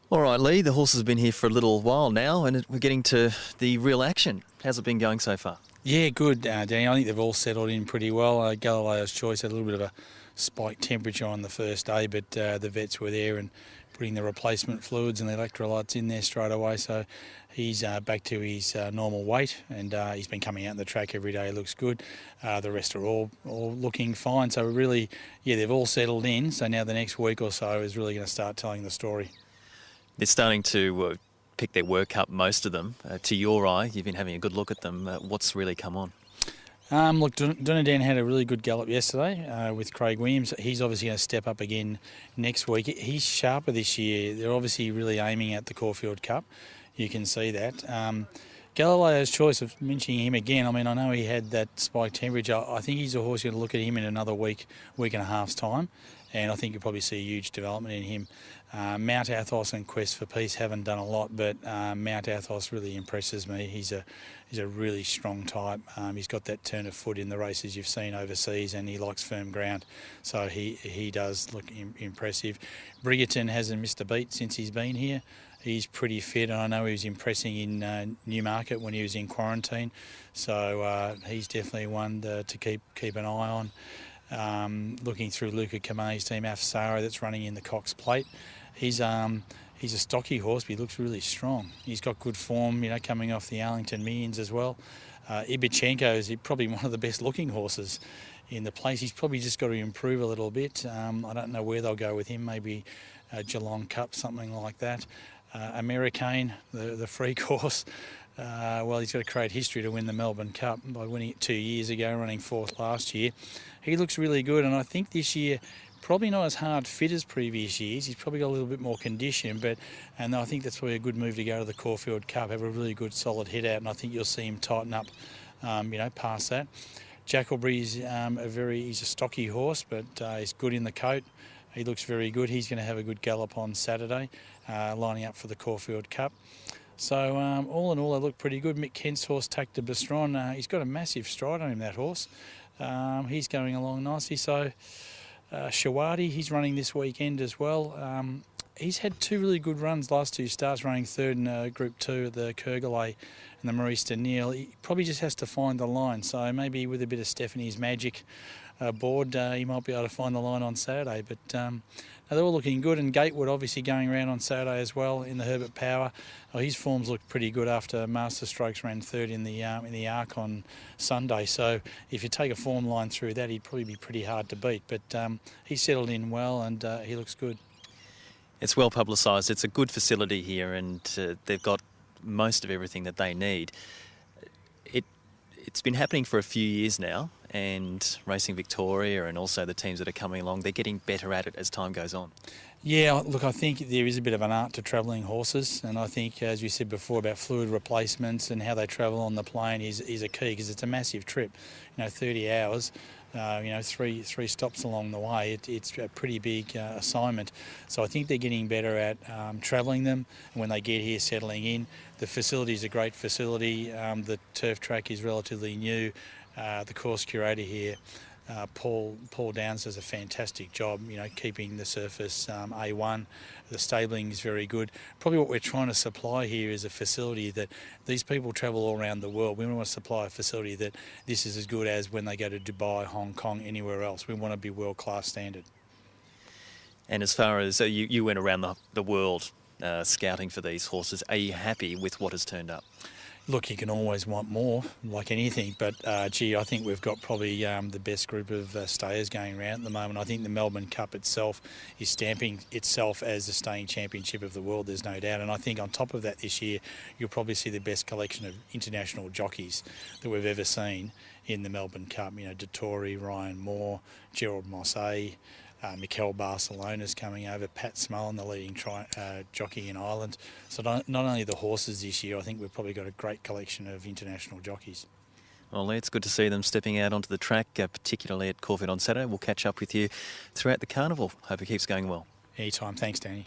All right, Lee, the horse has been here for a little while now and we're getting to the real action. How's it been going so far? Yeah, good, Danny. I think they've all settled in pretty well. Galileo's Choice had a little bit of a spike temperature on the first day, but the vets were there and putting the replacement fluids and the electrolytes in there straight away. So he's back to his normal weight, and he's been coming out in the track every day. Looks good. The rest are all looking fine. So really, yeah, they've all settled in. So now the next week or so is really going to start telling the story. They're starting to pick their work up, most of them. To your eye, you've been having a good look at them. What's really come on? Look, Dunadan had a really good gallop yesterday with Craig Williams. He's obviously going to step up again next week. He's sharper this year. They're obviously really aiming at the Caulfield Cup. You can see that. Galileo's Choice, of mentioning him again, I mean, I know he had that spike temperature. I think he's a horse you're going to look at him in another week and a half's time, and I think you'll probably see a huge development in him. Mount Athos and Quest for Peace haven't done a lot, but Mount Athos really impresses me. He's a really strong type. He's got that turn of foot in the races you've seen overseas, and he likes firm ground, so he does look impressive. Brigaton hasn't missed a beat since he's been here. He's pretty fit, and I know he was impressing in Newmarket when he was in quarantine, so he's definitely one to keep an eye on. Looking through Luca Kame's team, Afsara, that's running in the Cox Plate. He's a stocky horse, but he looks really strong. He's got good form, you know, coming off the Arlington Millions as well. Ibichenko is probably one of the best looking horses in the place. He's probably just got to improve a little bit. I don't know where they'll go with him, maybe Geelong Cup, something like that. Americane, the freak horse, well, he's got to create history to win the Melbourne Cup by winning it 2 years ago, running fourth last year. He looks really good, and I think this year probably not as hard fit as previous years. He's probably got a little bit more condition, and I think that's probably a good move to go to the Caulfield Cup, have a really good solid hit out, and I think you'll see him tighten up, past that. Jackalbury's he's a stocky horse, but he's good in the coat. He looks very good. He's going to have a good gallop on Saturday, lining up for the Caulfield Cup. So all in all, they look pretty good. Mick Kent's horse, Tac de Bastron, he's got a massive stride on him, that horse. He's going along nicely. So Shawadi, he's running this weekend as well. He's had two really good runs, last two starts, running third in Group 2 at the Kergolay and the Maurice Daniel. He probably just has to find the line. So maybe with a bit of Stephanie's magic board, he might be able to find the line on Saturday. But they're all looking good, and Gatewood obviously going around on Saturday as well in the Herbert Power. His forms look pretty good after Master Strokes ran third in the Arc on Sunday. So if you take a form line through that, he'd probably be pretty hard to beat. But he's settled in well, and he looks good. It's well publicised. It's a good facility here, and they've got most of everything that they need. It's been happening for a few years now, and Racing Victoria and also the teams that are coming along, they're getting better at it as time goes on. Yeah, look, I think there is a bit of an art to travelling horses, and I think, as we said before, about fluid replacements and how they travel on the plane is a key, because it's a massive trip. 30 hours, three stops along the way. It's a pretty big assignment. So I think they're getting better at travelling them, and when they get here, settling in. The facility is a great facility. The turf track is relatively new. The course curator here, Paul Downs, does a fantastic job, keeping the surface A1. The stabling is very good. Probably what we're trying to supply here is a facility that these people travel all around the world. We want to supply a facility that this is as good as when they go to Dubai, Hong Kong, anywhere else. We want to be world-class standard. And as far as you went around the world scouting for these horses, are you happy with what has turned up? Look, you can always want more, like anything, but I think we've got probably the best group of stayers going around at the moment. I think the Melbourne Cup itself is stamping itself as the staying championship of the world, there's no doubt. And I think on top of that this year, you'll probably see the best collection of international jockeys that we've ever seen in the Melbourne Cup. Dettori, Ryan Moore, Gerald Mosse, Mikel Barcelona's coming over, Pat Smullen, the leading jockey in Ireland. So not only the horses this year, I think we've probably got a great collection of international jockeys. Well, it's good to see them stepping out onto the track, particularly at Caulfield on Saturday. We'll catch up with you throughout the carnival. Hope it keeps going well. Anytime. Thanks, Danny.